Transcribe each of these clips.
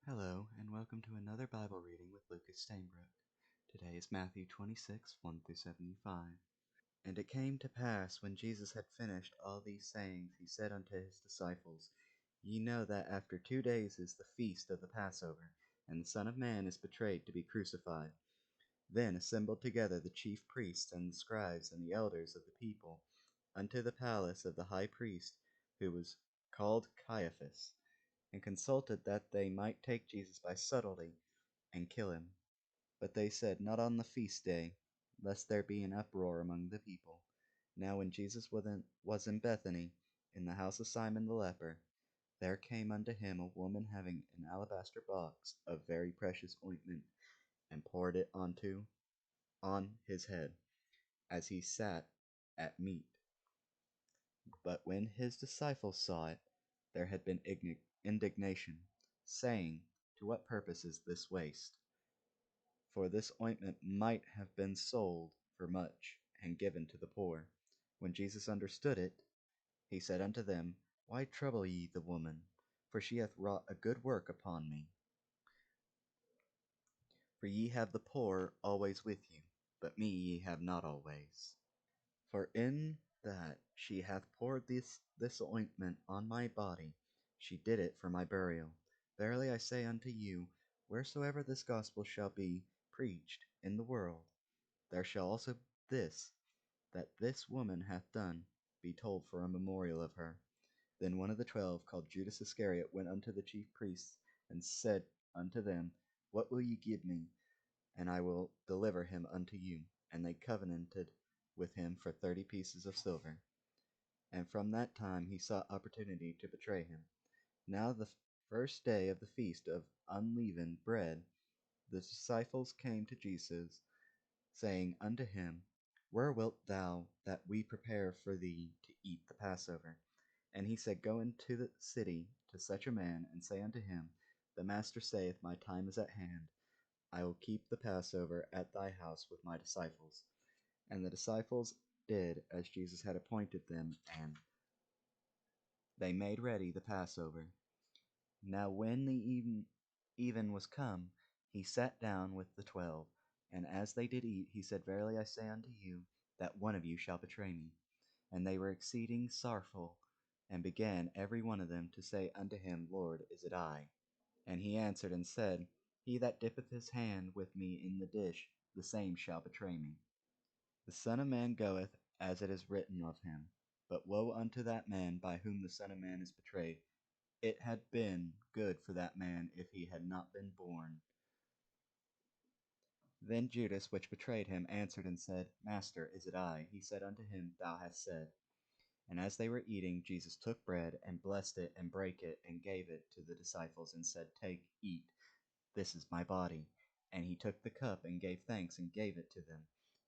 Hello, and welcome to another Bible reading with Lucas Stainbrook. Today is Matthew 26, 1-75. And it came to pass, when Jesus had finished all these sayings, he said unto his disciples, Ye know that after 2 days is the feast of the Passover, and the Son of Man is betrayed to be crucified. Then assembled together the chief priests and the scribes and the elders of the people unto the palace of the high priest, who was called Caiaphas, and consulted that they might take Jesus by subtlety, and kill him. But they said, Not on the feast day, lest there be an uproar among the people. Now when Jesus was in Bethany, in the house of Simon the leper, there came unto him a woman having an alabaster box of very precious ointment, and poured it on his head, as he sat at meat. But when his disciples saw it, there had been indignation, saying, To what purpose is this waste? For this ointment might have been sold for much, and given to the poor. When Jesus understood it, he said unto them, Why trouble ye the woman? For she hath wrought a good work upon me. For ye have the poor always with you, but me ye have not always. For in that she hath poured this ointment on my body, she did it for my burial. Verily I say unto you, wheresoever this gospel shall be preached in the world, there shall also this, that this woman hath done, be told for a memorial of her. Then one of the 12, called Judas Iscariot, went unto the chief priests, and said unto them, What will ye give me, and I will deliver him unto you? And they covenanted with him for 30 pieces of silver. And from that time he sought opportunity to betray him. Now the first day of the feast of unleavened bread, the disciples came to Jesus, saying unto him, Where wilt thou that we prepare for thee to eat the Passover? And he said, Go into the city to such a man, and say unto him, The Master saith, My time is at hand. I will keep the Passover at thy house with my disciples. And the disciples did as Jesus had appointed them, and they made ready the Passover. Now when the even was come, he sat down with the 12. And as they did eat, he said, Verily I say unto you, that one of you shall betray me. And they were exceeding sorrowful, and began every one of them to say unto him, Lord, is it I? And he answered and said, He that dippeth his hand with me in the dish, the same shall betray me. The Son of Man goeth, as it is written of him. But woe unto that man by whom the Son of Man is betrayed. It had been good for that man if he had not been born. Then Judas, which betrayed him, answered and said, Master, is it I? He said unto him, Thou hast said. And as they were eating, Jesus took bread, and blessed it, and brake it, and gave it to the disciples, and said, Take, eat, this is my body. And he took the cup, and gave thanks, and gave it to them,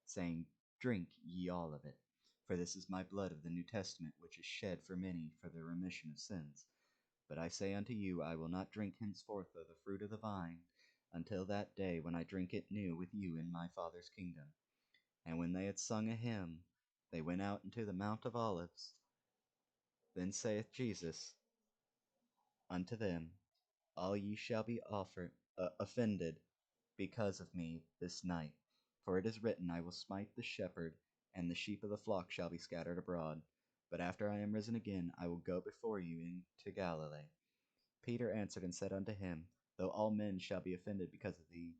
saying, Drink ye all of it, for this is my blood of the New Testament, which is shed for many for the remission of sins. But I say unto you, I will not drink henceforth of the fruit of the vine, until that day when I drink it new with you in my Father's kingdom. And when they had sung a hymn, they went out into the Mount of Olives. Then saith Jesus unto them, All ye shall be offended because of me this night. For it is written, I will smite the shepherd, and the sheep of the flock shall be scattered abroad. But after I am risen again, I will go before you into Galilee. Peter answered and said unto him, Though all men shall be offended because of thee,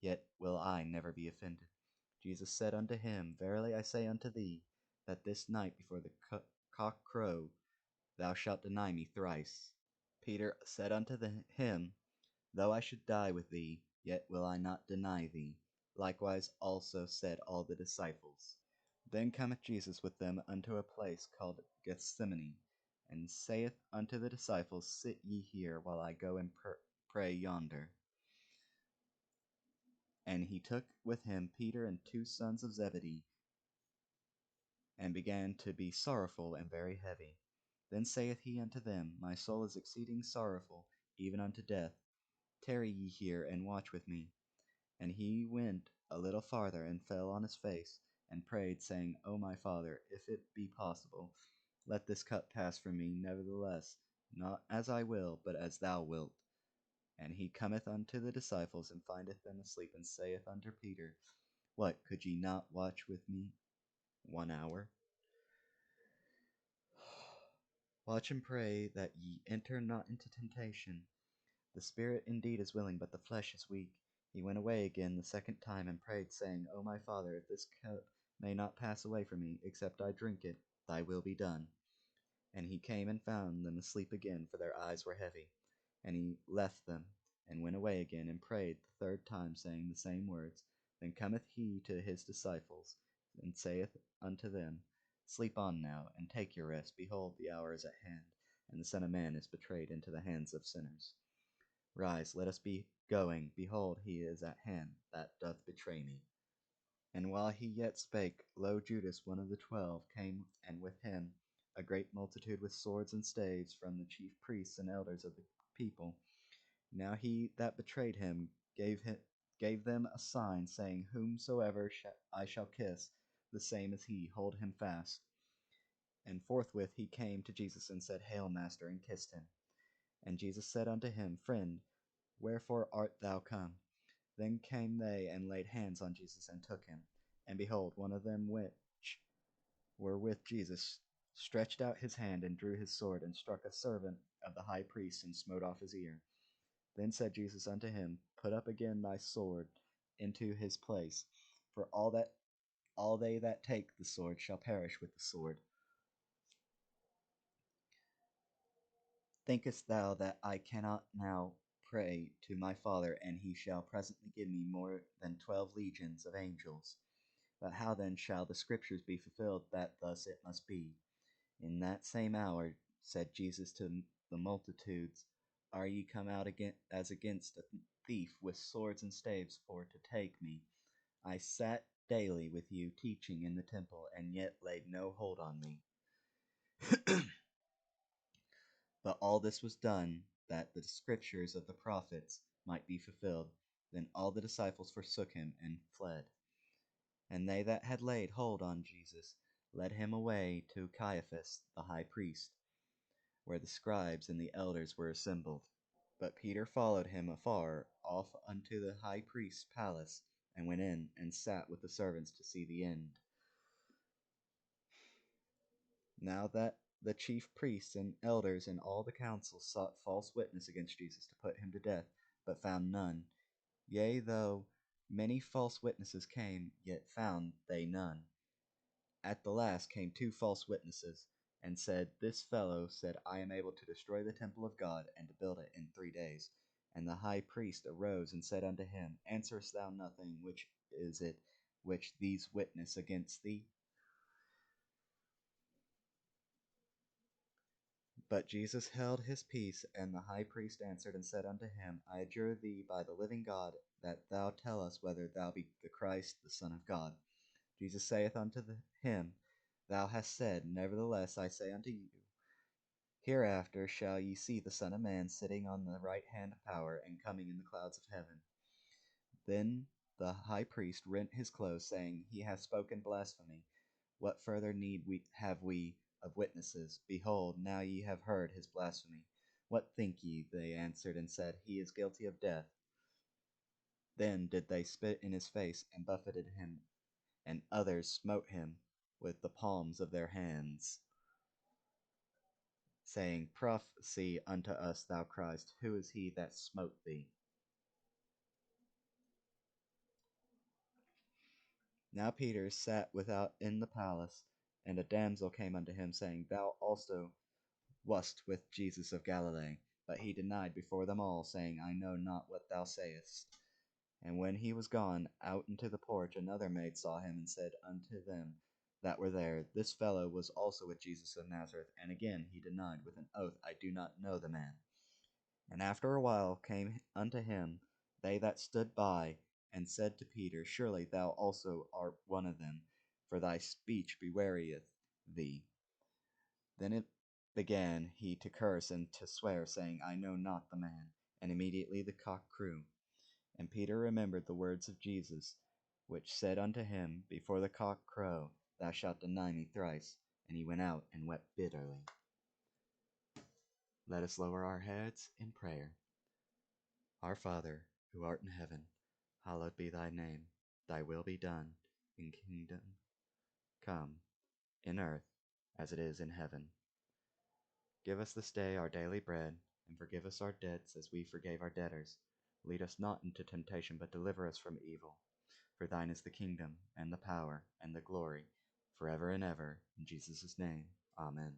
yet will I never be offended. Jesus said unto him, Verily I say unto thee, that this night before the cock crow, thou shalt deny me thrice. Peter said unto him, Though I should die with thee, yet will I not deny thee. Likewise also said all the disciples. Then cometh Jesus with them unto a place called Gethsemane, and saith unto the disciples, Sit ye here, while I go and pray yonder. And he took with him Peter and 2 sons of Zebedee, and began to be sorrowful and very heavy. Then saith he unto them, My soul is exceeding sorrowful, even unto death. Tarry ye here, and watch with me. And he went a little farther, and fell on his face, and prayed, saying, O my Father, if it be possible, let this cup pass from me. Nevertheless, not as I will, but as thou wilt. And he cometh unto the disciples, and findeth them asleep, and saith unto Peter, What, could ye not watch with me 1 hour? Watch and pray that ye enter not into temptation. The spirit indeed is willing, but the flesh is weak. He went away again the second time, and prayed, saying, O my Father, if this cup may not pass away from me, except I drink it, thy will be done. And he came and found them asleep again, for their eyes were heavy. And he left them, and went away again, and prayed the third time, saying the same words. Then cometh he to his disciples, and saith unto them, Sleep on now, and take your rest. Behold, the hour is at hand, and the Son of Man is betrayed into the hands of sinners. Rise, let us be going. Behold, he is at hand, that doth betray me. And while he yet spake, lo, Judas, one of the 12, came, and with him a great multitude with swords and staves from the chief priests and elders of the people. Now he that betrayed him gave them a sign, saying, Whomsoever I shall kiss, the same is he, hold him fast. And forthwith he came to Jesus, and said, Hail, Master, and kissed him. And Jesus said unto him, Friend, wherefore art thou come? Then came they, and laid hands on Jesus, and took him. And behold, one of them which were with Jesus stretched out his hand, and drew his sword, and struck a servant of the high priest, and smote off his ear. Then said Jesus unto him, Put up again thy sword into his place, for all they that take the sword shall perish with the sword. Thinkest thou that I cannot now pray to my Father, and he shall presently give me more than 12 legions of angels? But how then shall the scriptures be fulfilled, that thus it must be? In that same hour said Jesus to the multitudes, Are ye come out as against a thief with swords and staves for to take me? I sat daily with you teaching in the temple, and yet laid no hold on me. But all this was done, that the scriptures of the prophets might be fulfilled. Then all the disciples forsook him, and fled. And they that had laid hold on Jesus led him away to Caiaphas the high priest, where the scribes and the elders were assembled. But Peter followed him afar off unto the high priest's palace, and went in, and sat with the servants to see the end. Now that the chief priests and elders and all the council sought false witness against Jesus to put him to death, but found none. Yea, though many false witnesses came, yet found they none. At the last came 2 false witnesses, and said, This fellow said, I am able to destroy the temple of God, and to build it in 3 days. And the high priest arose and said unto him, Answerest thou nothing? Which is it which these witness against thee? But Jesus held his peace, and the high priest answered and said unto him, I adjure thee by the living God, that thou tell us whether thou be the Christ, the Son of God. Jesus saith unto him, Thou hast said, Nevertheless I say unto you, Hereafter shall ye see the Son of Man sitting on the right hand of power, and coming in the clouds of heaven. Then the high priest rent his clothes, saying, He hath spoken blasphemy. What further need have we of witnesses? Behold, now ye have heard his blasphemy. What think ye? They answered and said, He is guilty of death. Then did they spit in his face, and buffeted him, and others smote him with the palms of their hands, saying, Prophesy unto us, thou Christ, who is he that smote thee? Now Peter sat without in the palace, and a damsel came unto him, saying, Thou also wast with Jesus of Galilee. But he denied before them all, saying, I know not what thou sayest. And when he was gone out into the porch, another maid saw him, and said unto them that were there, This fellow was also with Jesus of Nazareth. And again he denied with an oath, I do not know the man. And after a while came unto him they that stood by, and said to Peter, Surely thou also art one of them, for thy speech bewrayeth thee. Then it began he to curse and to swear, saying, I know not the man. And immediately the cock crew. And Peter remembered the words of Jesus, which said unto him, Before the cock crow, thou shalt deny me thrice. And he went out and wept bitterly. Let us lower our heads in prayer. Our Father, who art in heaven, hallowed be thy name. Thy will be done, in kingdom come, in earth, as it is in heaven. Give us this day our daily bread, and forgive us our debts as we forgave our debtors. Lead us not into temptation, but deliver us from evil. For thine is the kingdom, and the power, and the glory, forever and ever. In Jesus' name, amen.